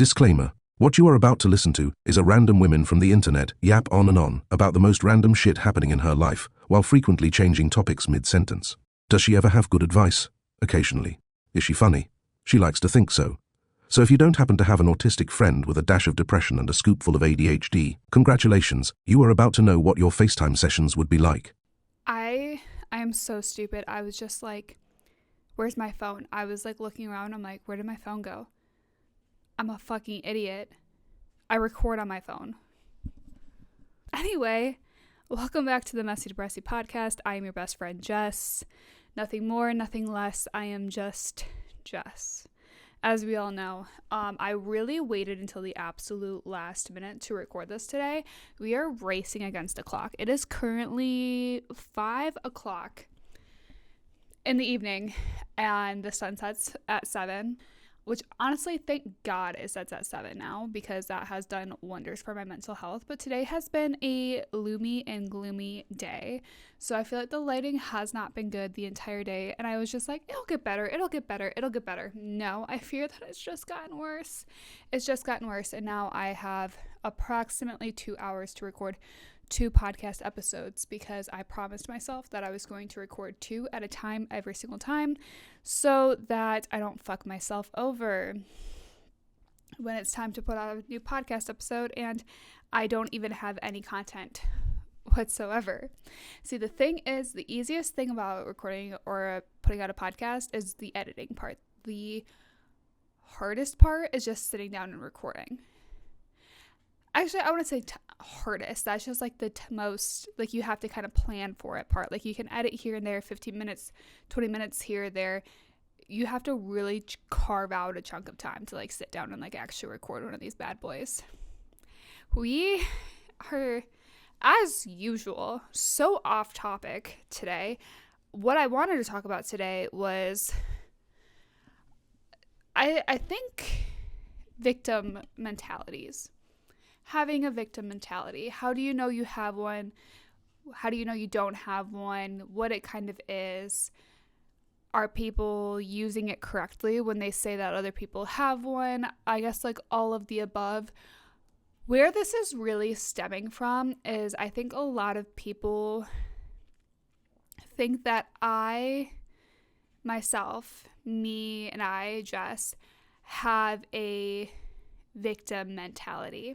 Disclaimer. What you are about to listen to is a random woman from the internet yap on and on about the most random shit happening in her life, while frequently changing topics mid-sentence. Does she ever have good advice? Occasionally. Is she funny? She likes to think so. So if you don't happen to have an autistic friend with a dash of depression and a scoopful of ADHD, congratulations, you are about to know what your FaceTime sessions would be like. I am so stupid. I was just like, where's my phone? I was like looking around. I'm like, where did my phone go? I'm a fucking idiot. I record on my phone. Anyway, welcome back to the Messy Depressy podcast. I am your best friend, Jess. Nothing more, nothing less. I am just Jess. As we all know, I really waited until the absolute last minute to record this today. We are racing against the clock. It is currently 5 o'clock in the evening, and the sun sets at 7. Which honestly, thank God it sets at 7 now, because that has done wonders for my mental health. But today has been a gloomy and gloomy day. So I feel like the lighting has not been good the entire day. And I was just like, it'll get better. It'll get better. It'll get better. No, I fear that it's just gotten worse. It's just gotten worse. And now I have approximately 2 hours to record 2 podcast episodes, because I promised myself that I was going to record 2 at a time every single time so that I don't fuck myself over when it's time to put out a new podcast episode and I don't even have any content whatsoever. See, the thing is, the easiest thing about recording or putting out a podcast is the editing part. The hardest part is just sitting down and recording. Actually, I want to say hardest. That's just like the most, like, you have to kind of plan for it part. Like, you can edit here and there, 15 minutes, 20 minutes here or there. You have to really carve out a chunk of time to like sit down and like actually record one of these bad boys. We are, as usual, so off topic today. What I wanted to talk about today was, I think, victim mentalities. Having a victim mentality. How do you know you have one? How do you know you don't have one? What it kind of is? Are people using it correctly when they say that other people have one? I guess like all of the above. Where this is really stemming from is, I think a lot of people think that me and I, Jess, have a victim mentality.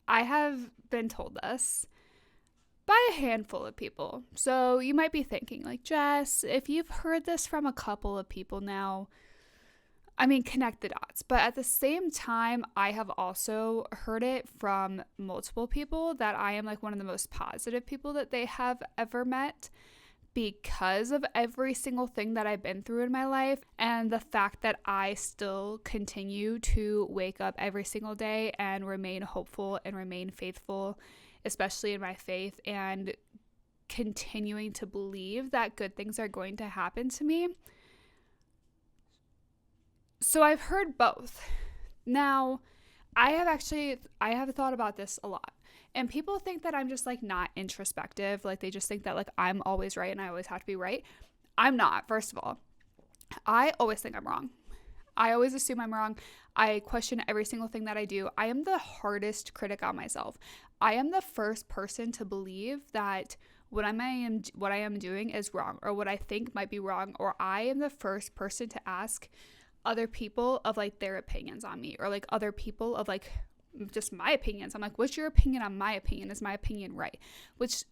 I have been told this by a handful of people. So you might be thinking, like, Jess, if you've heard this from a couple of people now, I mean, connect the dots. But at the same time, I have also heard it from multiple people that I am like one of the most positive people that they have ever met, because of every single thing that I've been through in my life, and the fact that I still continue to wake up every single day and remain hopeful and remain faithful, especially in my faith, and continuing to believe that good things are going to happen to me. So I've heard both. Now, I have thought about this a lot. And people think that I'm just like not introspective. Like, they just think that like I'm always right and I always have to be right. I'm not, first of all. I always think I'm wrong. I always assume I'm wrong. I question every single thing that I do. I am the hardest critic on myself. I am the first person to believe that what I am doing is wrong, or what I think might be wrong, or I am the first person to ask other people of like their opinions on me, or like other people of like just my opinions. I'm like, what's your opinion on my opinion? Is my opinion right? Which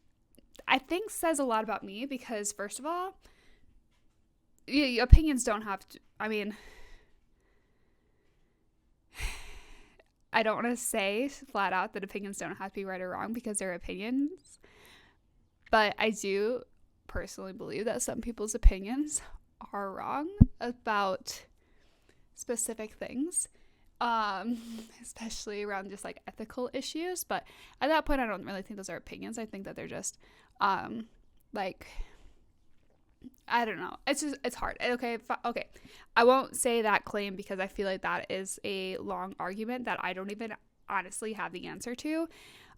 I think says a lot about me, because first of all, opinions don't have to, I mean, I don't want to say flat out that opinions don't have to be right or wrong, because they're opinions, but I do personally believe that some people's opinions are wrong about specific things. Especially around just like ethical issues, but at that point I don't really think those are opinions. I think that they're just like, I don't know, it's hard. Okay, I won't say that claim, because I feel like that is a long argument that I don't even honestly have the answer to,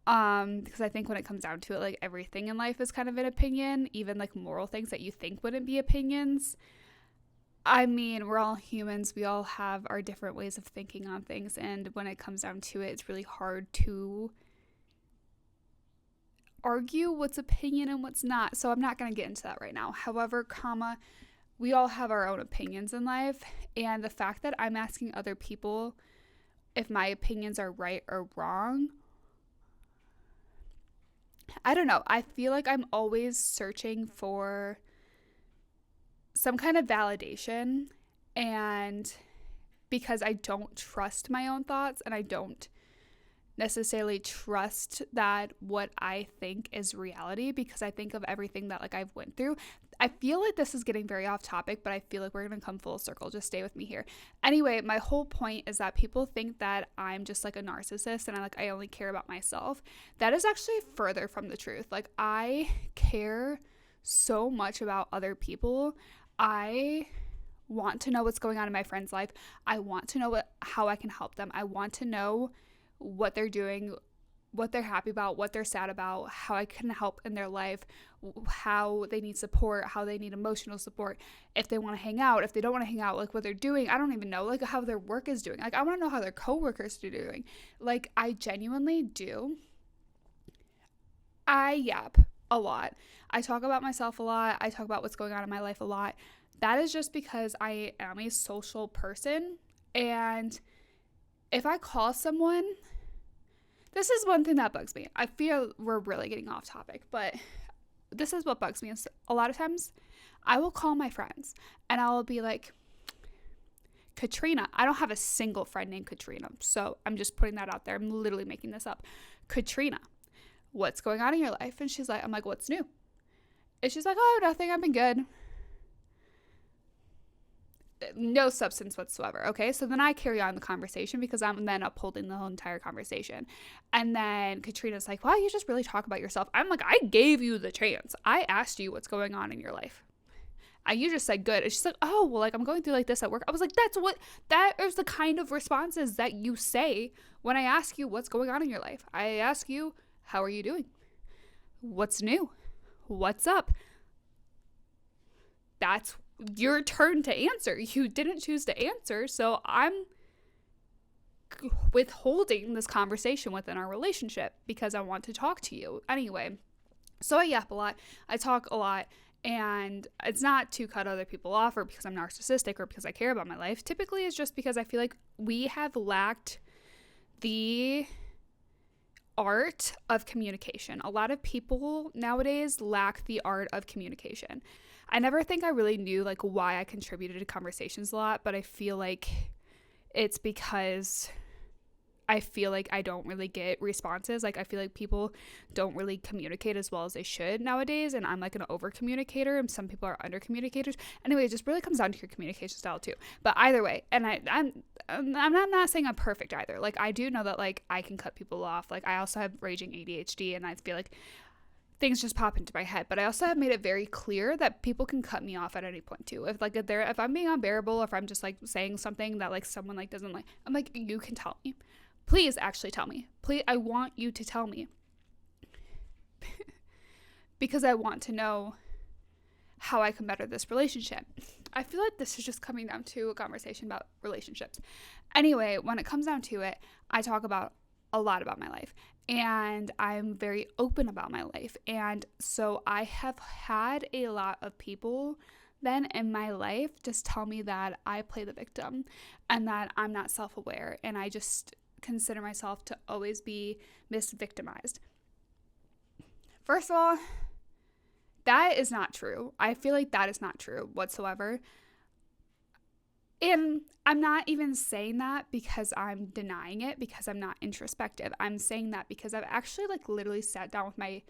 because I think when it comes down to it, like, everything in life is kind of an opinion, even like moral things that you think wouldn't be opinions. I mean, we're all humans. We all have our different ways of thinking on things. And when it comes down to it, it's really hard to argue what's opinion and what's not. So I'm not going to get into that right now. However, we all have our own opinions in life. And the fact that I'm asking other people if my opinions are right or wrong, I don't know. I feel like I'm always searching for some kind of validation, and because I don't trust my own thoughts and I don't necessarily trust that what I think is reality, because I think of everything that like I've went through. I feel like this is getting very off topic, but I feel like we're going to come full circle. Just stay with me here. Anyway, my whole point is that people think that I'm just like a narcissist and I only care about myself. That is actually further from the truth. Like, I care so much about other people. I want to know what's going on in my friend's life. I want to know how I can help them. I want to know what they're doing, what they're happy about, what they're sad about, how I can help in their life, how they need support, how they need emotional support, if they want to hang out, if they don't want to hang out, like what they're doing. I don't even know, like how their work is doing. Like, I want to know how their coworkers are doing. Like, I genuinely do. I yap a lot. I talk about myself a lot. I talk about what's going on in my life a lot. That is just because I am a social person. And if I call someone, this is one thing that bugs me. I feel we're really getting off topic, but this is what bugs me. Is a lot of times I will call my friends and I will be like, Katrina. I don't have a single friend named Katrina, so I'm just putting that out there. I'm literally making this up. Katrina, what's going on in your life? And I'm like, what's new? And she's like, oh, nothing. I've been good. No substance whatsoever. Okay. So then I carry on the conversation because I'm then upholding the whole entire conversation. And then Katrina's like, wow, you just really talk about yourself. I'm like, I gave you the chance. I asked you what's going on in your life. You just said good. And she's like, oh, well, like I'm going through like this at work. I was like, that is the kind of responses that you say when I ask you what's going on in your life. I ask you, how are you doing? What's new? What's up? That's your turn to answer. You didn't choose to answer, so I'm withholding this conversation within our relationship because I want to talk to you. Anyway, so I yap a lot. I talk a lot, and it's not to cut other people off or because I'm narcissistic or because I care about my life. Typically, it's just because I feel like we have lacked the art of communication. A lot of people nowadays lack the art of communication. I never think I really knew like why I contributed to conversations a lot, but I feel like it's because I feel like I don't really get responses. Like, I feel like people don't really communicate as well as they should nowadays, and I'm like an over communicator and some people are under communicators. Anyway, it just really comes down to your communication style too. But either way, and I'm not saying I'm perfect either. Like, I do know that like I can cut people off. Like, I also have raging ADHD, and I feel like things just pop into my head. But I also have made it very clear that people can cut me off at any point too. If I'm being unbearable, or if I'm just like saying something that like someone like doesn't like, I'm like, you can tell me. Please actually tell me. Please, I want you to tell me. Because I want to know how I can better this relationship. I feel like this is just coming down to a conversation about relationships. Anyway, when it comes down to it, I talk about a lot about my life, and I'm very open about my life. And so I have had a lot of people then in my life just tell me that I play the victim and that I'm not self-aware, and I just consider myself to always be misvictimized. First of all, that is not true. I feel like that is not true whatsoever. And I'm not even saying that because I'm denying it, because I'm not introspective. I'm saying that because I've actually like literally sat down with my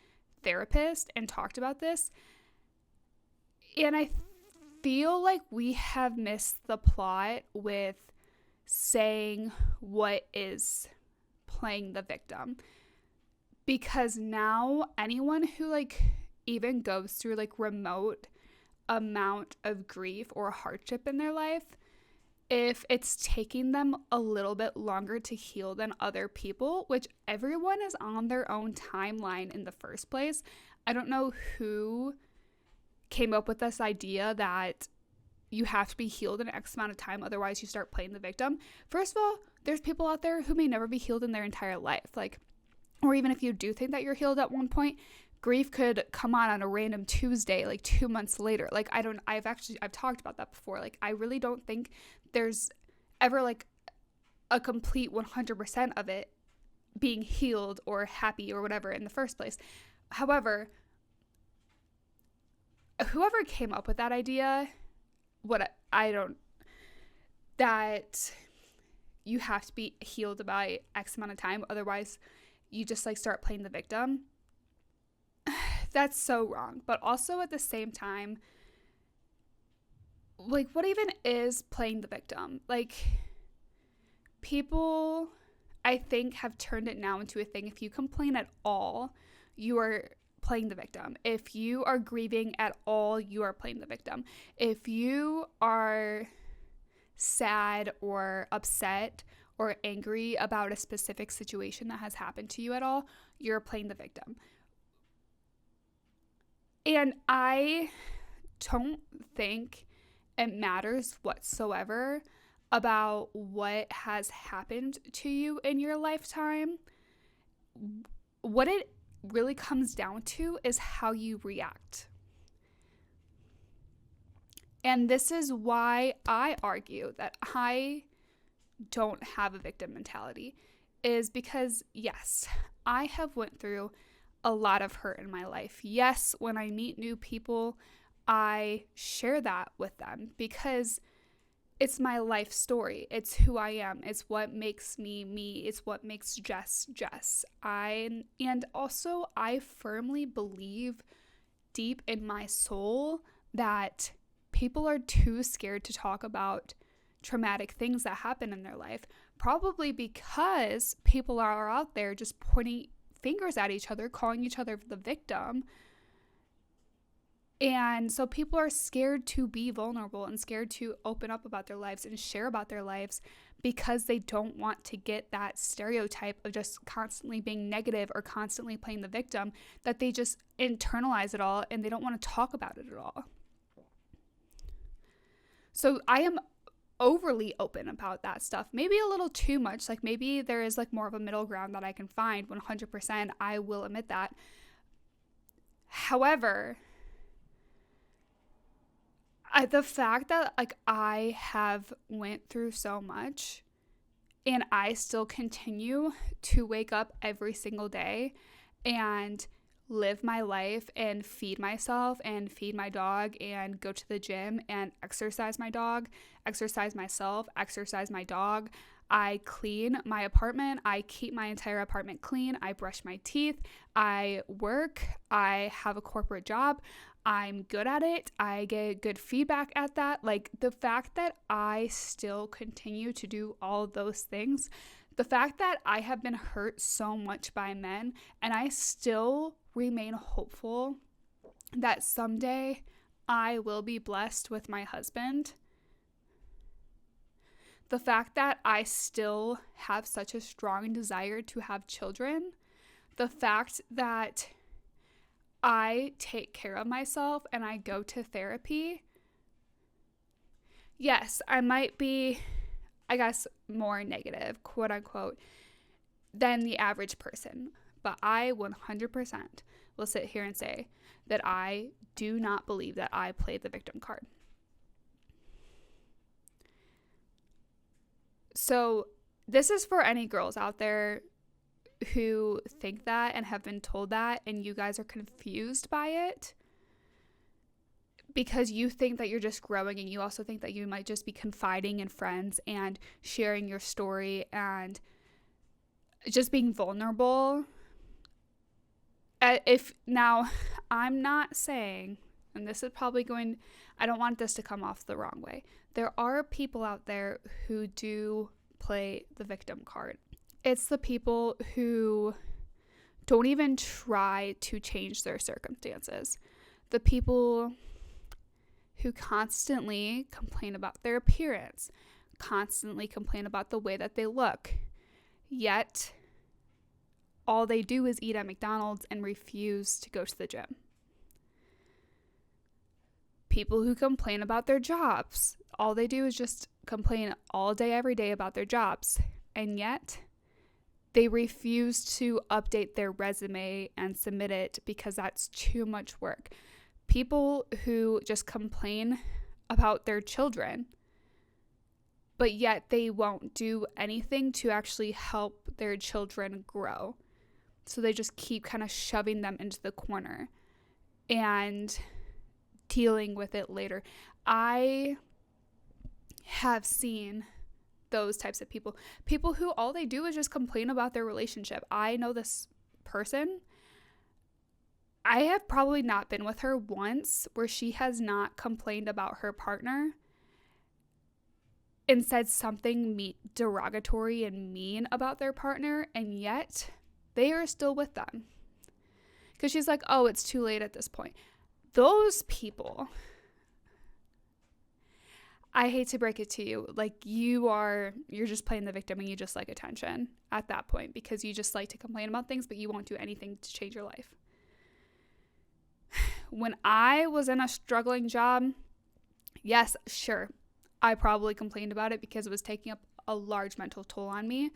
therapist and talked about this. And I feel like we have missed the plot with saying what is playing the victim. Because now anyone who like even goes through like remote amount of grief or hardship in their life, if it's taking them a little bit longer to heal than other people, which everyone is on their own timeline in the first place. I don't know who came up with this idea that you have to be healed in X amount of time, otherwise you start playing the victim. First of all, there's people out there who may never be healed in their entire life. Like, or even if you do think that you're healed at one point, grief could come on a random Tuesday, like 2 months later. Like, I've talked about that before. Like, I really don't think there's ever like a complete 100% of it being healed or happy or whatever in the first place. However, whoever came up with that idea, that you have to be healed by X amount of time, otherwise you just like start playing the victim. That's so wrong. But also at the same time, like, what even is playing the victim? Like, people, I think, have turned it now into a thing. If you complain at all, you are playing the victim. If you are grieving at all, you are playing the victim. If you are sad or upset or angry about a specific situation that has happened to you at all, you're playing the victim. And I don't think it matters whatsoever about what has happened to you in your lifetime. What it really comes down to is how you react. And this is why I argue that I don't have a victim mentality, is because, yes, I have went through a lot of hurt in my life. Yes, when I meet new people, I share that with them because it's my life story. It's who I am. It's what makes me me. It's what makes Jess Jess. And also I firmly believe deep in my soul that people are too scared to talk about traumatic things that happen in their life, probably because people are out there just pointing fingers at each other, calling each other the victim. And so people are scared to be vulnerable and scared to open up about their lives and share about their lives because they don't want to get that stereotype of just constantly being negative or constantly playing the victim, that they just internalize it all and they don't want to talk about it at all. So I am overly open about that stuff, maybe a little too much. Like, maybe there is like more of a middle ground that I can find. 100%, I will admit that. However, the fact that like I have went through so much and I still continue to wake up every single day and live my life and feed myself and feed my dog and go to the gym and exercise my dog, exercise myself, exercise my dog. I clean my apartment. I keep my entire apartment clean. I brush my teeth. I work. I have a corporate job. I'm good at it. I get good feedback at that. Like, the fact that I still continue to do all those things, the fact that I have been hurt so much by men and I still remain hopeful that someday I will be blessed with my husband. The fact that I still have such a strong desire to have children, the fact that I take care of myself and I go to therapy. Yes, I might be, I guess, more negative, quote unquote, than the average person. But I 100% will sit here and say that I do not believe that I played the victim card. So this is for any girls out there who think that and have been told that, and you guys are confused by it because you think that you're just growing, and you also think that you might just be confiding in friends and sharing your story and just being vulnerable. Now, I'm not saying, and this is probably I don't want this to come off the wrong way. There are people out there who do play the victim card. It's the people who don't even try to change their circumstances. The people who constantly complain about their appearance, constantly complain about the way that they look, yet all they do is eat at McDonald's and refuse to go to the gym. People who complain about their jobs. All they do is just complain all day, every day about their jobs. And yet, they refuse to update their resume and submit it because that's too much work. People who just complain about their children, but yet they won't do anything to actually help their children grow. So they just keep kind of shoving them into the corner and dealing with it later. I have seen those types of people who all they do is just complain about their relationship. I know this person. I have probably not been with her once where she has not complained about her partner and said something derogatory and mean about their partner, and yet they are still with them. Because she's like, oh, it's too late at this point. Those people, I hate to break it to you, like you're just playing the victim and you just like attention at that point because you just like to complain about things, but you won't do anything to change your life. When I was in a struggling job, yes, sure, I probably complained about it because it was taking up a large mental toll on me.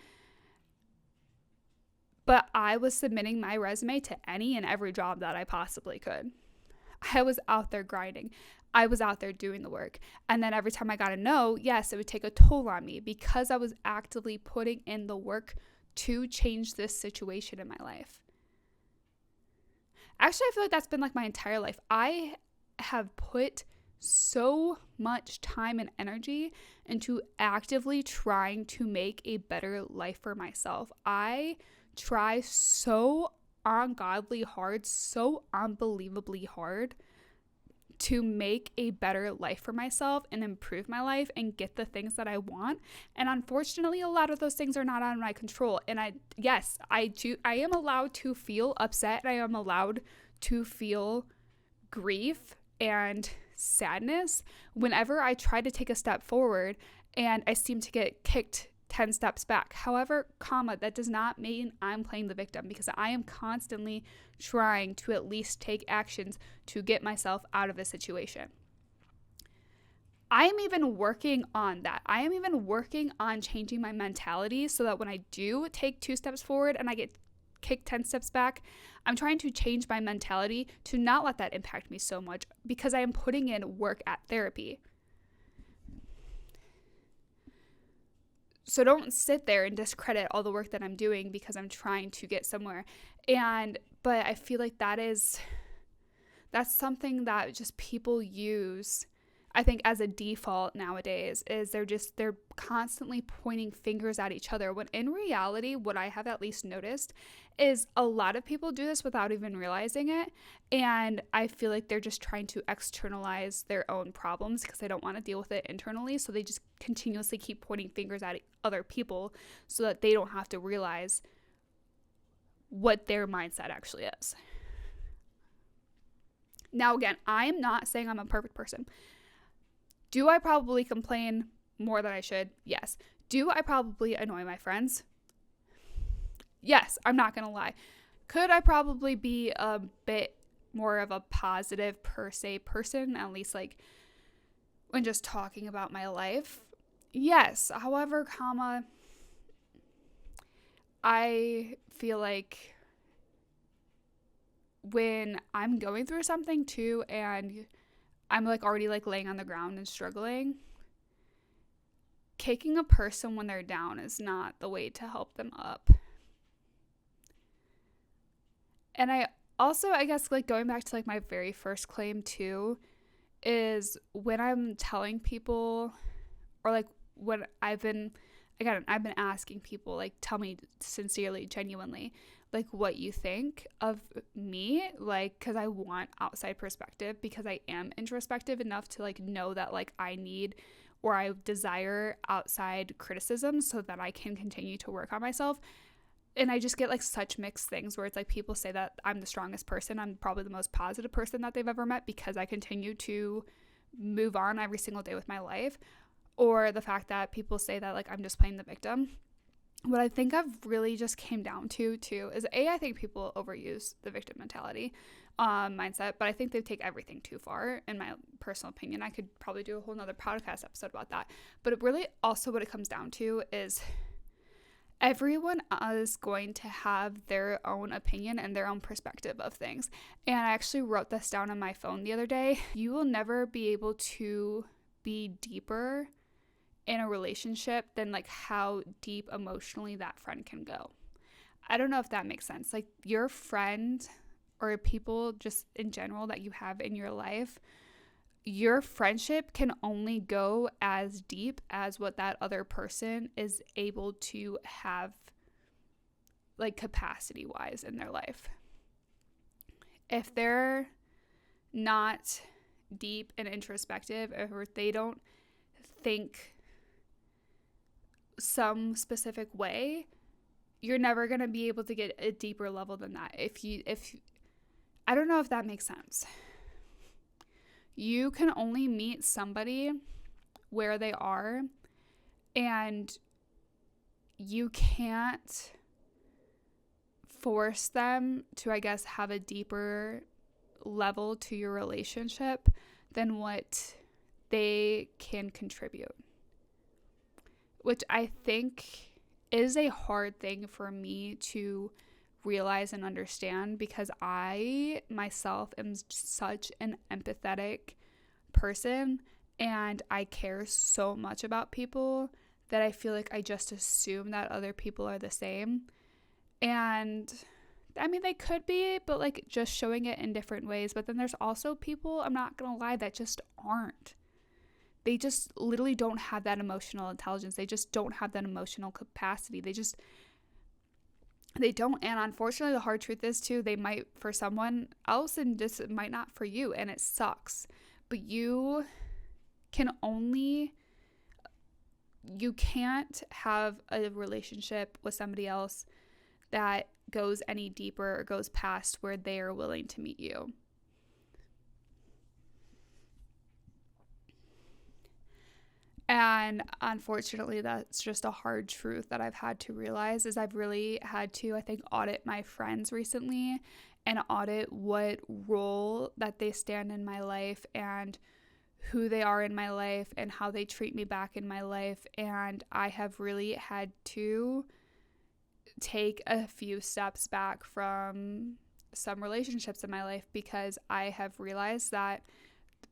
But I was submitting my resume to any and every job that I possibly could. I was out there grinding. I was out there doing the work. And then every time I got a no, yes, it would take a toll on me because I was actively putting in the work to change this situation in my life. Actually, I feel like that's been like my entire life. I have put so much time and energy into actively trying to make a better life for myself. I try so ungodly hard, so unbelievably hard to make a better life for myself and improve my life and get the things that I want. And unfortunately, a lot of those things are not on my control. And I am allowed to feel upset. I am allowed to feel grief and sadness whenever I try to take a step forward and I seem to get kicked 10 steps back. However, that does not mean I'm playing the victim because I am constantly trying to at least take actions to get myself out of a situation. I am even working on that. I am even working on changing my mentality so that when I do take 2 steps forward and I get kicked 10 steps back, I'm trying to change my mentality to not let that impact me so much because I am putting in work at therapy. So don't sit there and discredit all the work that I'm doing because I'm trying to get somewhere. But I feel like that's something that just people use, I think, as a default nowadays, is they're constantly pointing fingers at each other, when in reality, what I have at least noticed is a lot of people do this without even realizing it. And I feel like they're just trying to externalize their own problems because they don't want to deal with it internally. So they just continuously keep pointing fingers at other people so that they don't have to realize what their mindset actually is. Now, again, I am not saying I'm a perfect person. Do I probably complain more than I should? Yes. Do I probably annoy my friends? Yes, I'm not going to lie. Could I probably be a bit more of a positive per se person, at least like when just talking about my life? Yes. However, I feel like when I'm going through something too and I'm like already like laying on the ground and struggling, kicking a person when they're down is not the way to help them up. And I guess like going back to like my very first claim too, is when I'm telling people, or like when I've been asking people, like, tell me sincerely, genuinely, like what you think of me, like, because I want outside perspective, because I am introspective enough to like know that like I need or I desire outside criticism so that I can continue to work on myself. And I just get like such mixed things where it's like people say that I'm the strongest person. I'm probably the most positive person that they've ever met because I continue to move on every single day with my life. Or the fact that people say that like I'm just playing the victim. what I think I've really just came down to too is I think people overuse the victim mentality mindset, but I think they take everything too far, in my personal opinion. I could probably do a whole nother podcast episode about that. But it really also what it comes down to is everyone is going to have their own opinion and their own perspective of things. And I actually wrote this down on my phone the other day. You will never be able to be deeper in a relationship than like how deep emotionally that friend can go. I don't know if that makes sense. Like your friend or people just in general that you have in your life, your friendship can only go as deep as what that other person is able to have, like capacity wise in their life. If they're not deep and introspective, or if they don't think some specific way, you're never going to be able to get a deeper level than that. If I don't know if that makes sense. You can only meet somebody where they are, and you can't force them to, I guess, have a deeper level to your relationship than what they can contribute. Which I think is a hard thing for me to realize and understand, because I myself am such an empathetic person and I care so much about people that I feel like I just assume that other people are the same. And I mean, they could be, but like just showing it in different ways. But then there's also people, I'm not gonna lie, that just aren't. They just literally don't have that emotional intelligence. They just don't have that emotional capacity. They don't. And unfortunately, the hard truth is too, they might for someone else and just it might not for you. And it sucks. But you can't have a relationship with somebody else that goes any deeper or goes past where they are willing to meet you. And unfortunately, that's just a hard truth that I've had to realize, is I've really had to, I think, audit my friends recently and audit what role that they stand in my life and who they are in my life and how they treat me back in my life. And I have really had to take a few steps back from some relationships in my life, because I have realized that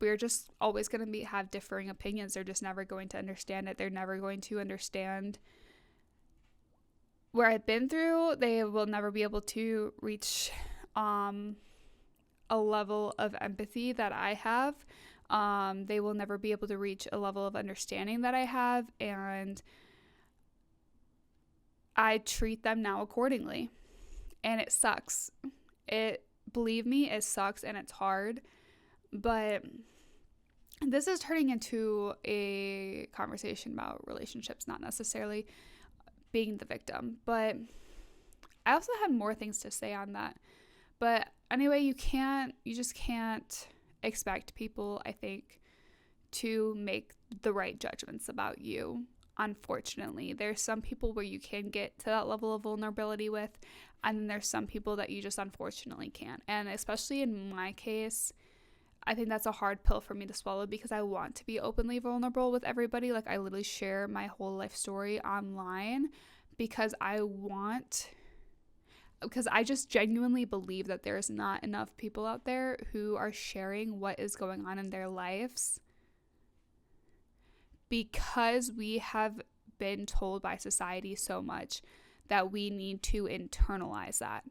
we're just always going to have differing opinions. They're just never going to understand it. They're never going to understand where I've been through. They will never be able to reach a level of empathy that I have. They will never be able to reach a level of understanding that I have. And I treat them now accordingly. And it sucks. Believe me, it sucks and it's hard. But this is turning into a conversation about relationships, not necessarily being the victim. But I also had more things to say on that. But anyway, you just can't expect people, I think, to make the right judgments about you. Unfortunately, there's some people where you can get to that level of vulnerability with, and then there's some people that you just unfortunately can't. And especially in my case, I think that's a hard pill for me to swallow, because I want to be openly vulnerable with everybody. Like, I literally share my whole life story online because I just genuinely believe that there's not enough people out there who are sharing what is going on in their lives, because we have been told by society so much that we need to internalize that.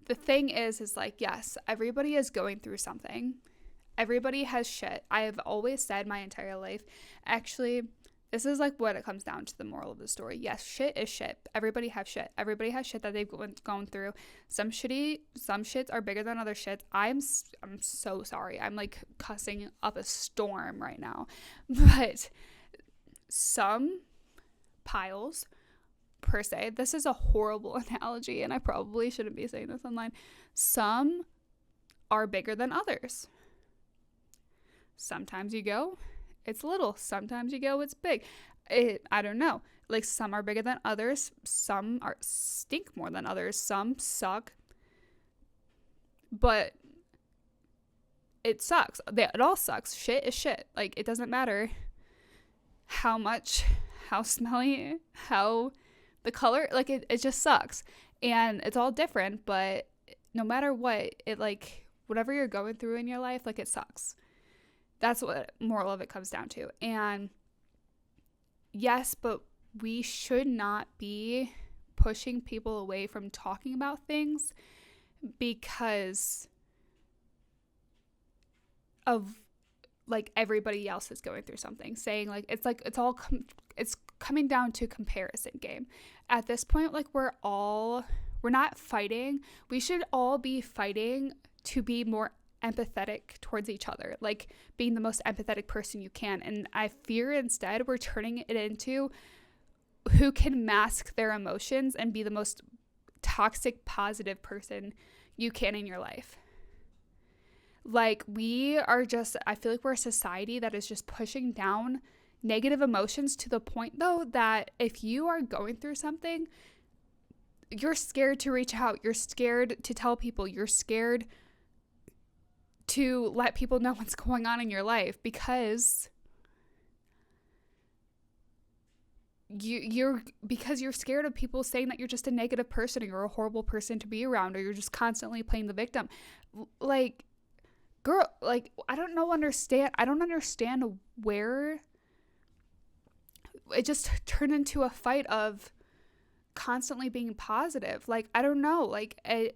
The thing is like, yes, everybody is going through something. Everybody has shit. I have always said my entire life, actually, this is like what it comes down to, the moral of the story. Yes, shit is shit. Everybody has shit. Everybody has shit that they've gone through. Some shits are bigger than other shits. I'm so sorry. I'm like cussing up a storm right now. But some piles, per se, this is a horrible analogy and I probably shouldn't be saying this online. Some are bigger than others. Sometimes you go, it's little. Sometimes you go, it's big. I don't know. Like, some are bigger than others, some are stink more than others, some suck, but it sucks. It all sucks. Shit is shit. Like, it doesn't matter how much, how smelly, how the color, like, it just sucks. And it's all different, but no matter what, it, like, whatever you're going through in your life, like, it sucks. That's what moral of it comes down to. And yes, but we should not be pushing people away from talking about things because of, like, everybody else is going through something, saying, like, it's coming down to comparison game at this point. Like, we're not fighting. We should all be fighting to be more empathetic towards each other, like being the most empathetic person you can. And I fear instead we're turning it into who can mask their emotions and be the most toxic positive person you can in your life. Like, I feel like we're a society that is just pushing down negative emotions to the point, though, that if you are going through something, you're scared to reach out. You're scared to tell people. You're scared to let people know what's going on in your life because you're scared of people saying that you're just a negative person or you're a horrible person to be around, or you're just constantly playing the victim. Like, girl, like, I don't understand where it just turned into a fight of constantly being positive. Like, I don't know, like, I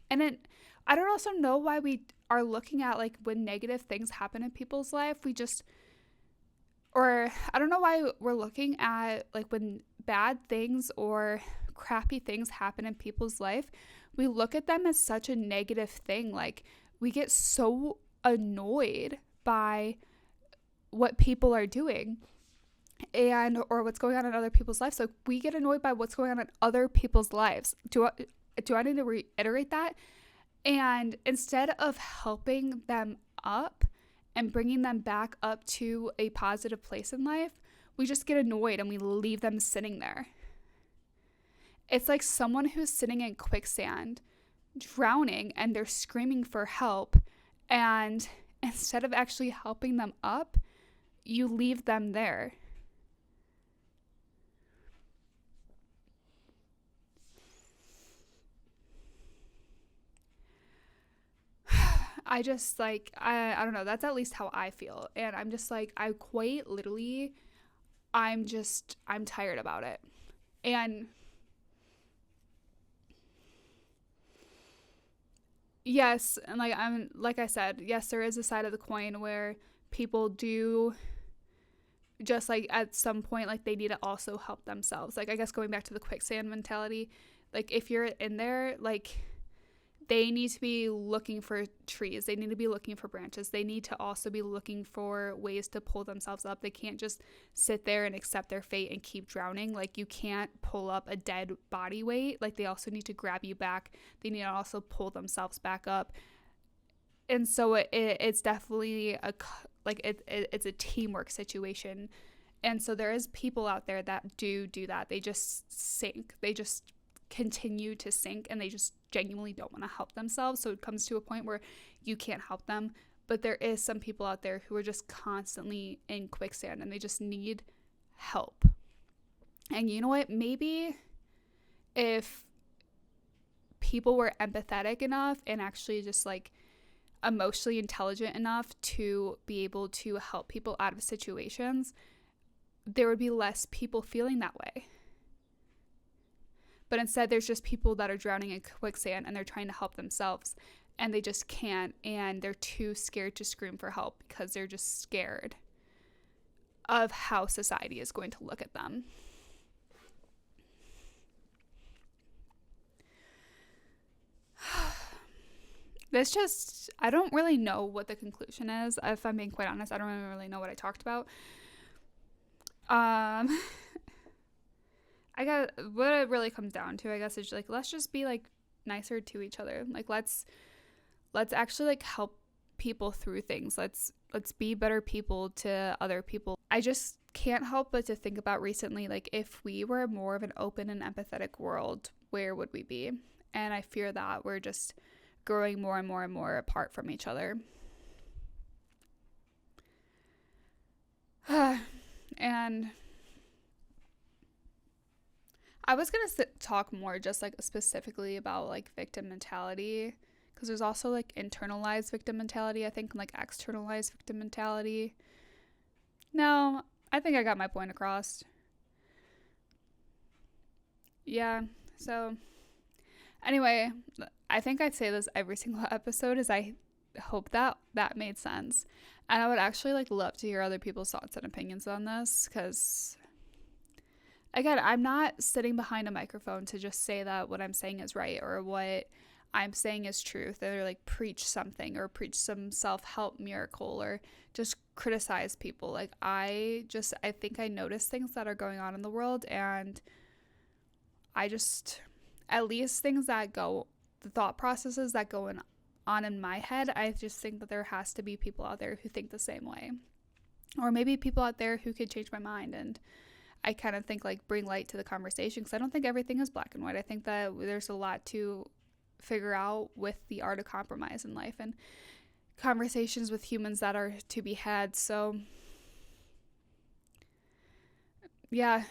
don't also know why we are looking at, like, when negative things happen in people's life, or I don't know why we're looking at, like, when bad things or crappy things happen in people's life, we look at them as such a negative thing. Like, we get so annoyed by what people are doing or what's going on in other people's lives. So we get annoyed by what's going on in other people's lives. Do I need to reiterate that? And instead of helping them up and bringing them back up to a positive place in life, we just get annoyed and we leave them sitting there. It's like someone who's sitting in quicksand, drowning, and they're screaming for help. And instead of actually helping them up, you leave them there. I just, like, I don't know, that's at least how I feel. And I'm just like, I'm tired about it. And yes, and like I said, yes, there is a side of the coin where people do just, like, at some point, like, they need to also help themselves. Like, I guess going back to the quicksand mentality, like, if you're in there, like, they need to be looking for trees. They need to be looking for branches. They need to also be looking for ways to pull themselves up. They can't just sit there and accept their fate and keep drowning. Like, you can't pull up a dead body weight. Like, they also need to grab you back. They need to also pull themselves back up. And so it's definitely it's a teamwork situation. And so there is people out there that do that. They just sink. They just continue to sink, and they just genuinely don't want to help themselves. So it comes to a point where you can't help them. But there is some people out there who are just constantly in quicksand and they just need help. And you know what? Maybe if people were empathetic enough and actually just, like, emotionally intelligent enough to be able to help people out of situations, there would be less people feeling that way. But instead, there's just people that are drowning in quicksand and they're trying to help themselves and they just can't, and they're too scared to scream for help because they're just scared of how society is going to look at them. I don't really know what the conclusion is. If I'm being quite honest, I don't even really know what I talked about. What it really comes down to, I guess, is, like, let's just be, like, nicer to each other. Like, let's actually, like, help people through things. Let's be better people to other people. I just can't help but to think about recently, like, if we were more of an open and empathetic world, where would we be? And I fear that we're just growing more and more and more apart from each other. And I was going to talk more just like specifically about like victim mentality, because there's also like internalized victim mentality, I think, and like externalized victim mentality. No, I think I got my point across. Yeah, so anyway, I think I'd say this every single episode, is I hope that made sense. And I would actually like love to hear other people's thoughts and opinions on this, because again, I'm not sitting behind a microphone to just say that what I'm saying is right or what I'm saying is truth, or like preach something or preach some self-help miracle or just criticize people. Like I think I notice things that are going on in the world, and I just, at least things that go, the thought processes that go on in my head, I just think that there has to be people out there who think the same way, or maybe people out there who could change my mind. And I kind of think like bring light to the conversation, because I don't think everything is black and white. I think that there's a lot to figure out with the art of compromise in life and conversations with humans that are to be had. So yeah,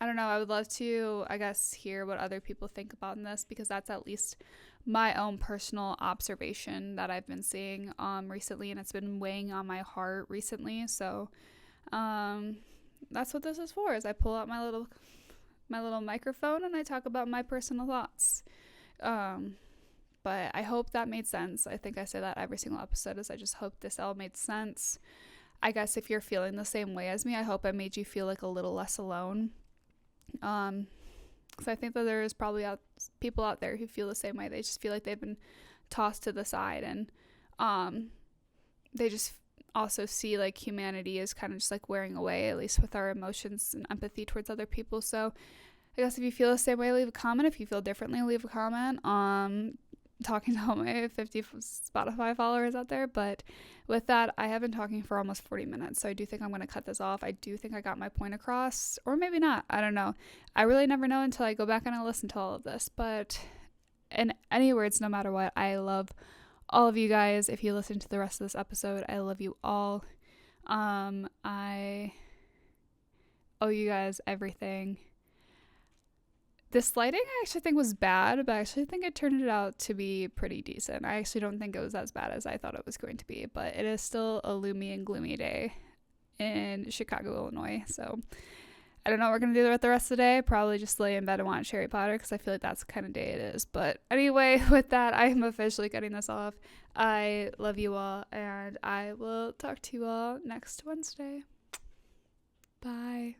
I don't know. I would love to, I guess, hear what other people think about this, because that's at least my own personal observation that I've been seeing recently, and it's been weighing on my heart recently. So that's what this is for, is I pull out my little microphone and I talk about my personal thoughts. But I hope that made sense. I think I say that every single episode, is I just hope this all made sense. I guess if you're feeling the same way as me, I hope I made you feel like a little less alone. Because I think that there is probably people out there who feel the same way. They just feel like they've been tossed to the side, and they just also see like humanity is kind of just like wearing away, at least with our emotions and empathy towards other people. So I guess if you feel the same way, leave a comment. If you feel differently, leave a comment. Talking to all my 50 Spotify followers out there. But with that, I have been talking for almost 40 minutes, so I do think I'm going to cut this off. I do think I got my point across, or maybe not. I don't know. I really never know until I go back and I listen to all of this. But in any words, no matter what, I love all of you guys. If you listen to the rest of this episode, I love you all. I owe you guys everything. This lighting I actually think was bad, but I actually think it turned it out to be pretty decent. I actually don't think it was as bad as I thought it was going to be, but it is still a gloomy and gloomy day in Chicago, Illinois. So I don't know what we're going to do with the rest of the day. Probably just lay in bed and watch Harry Potter, because I feel like that's the kind of day it is. But anyway, with that, I am officially cutting this off. I love you all, and I will talk to you all next Wednesday. Bye.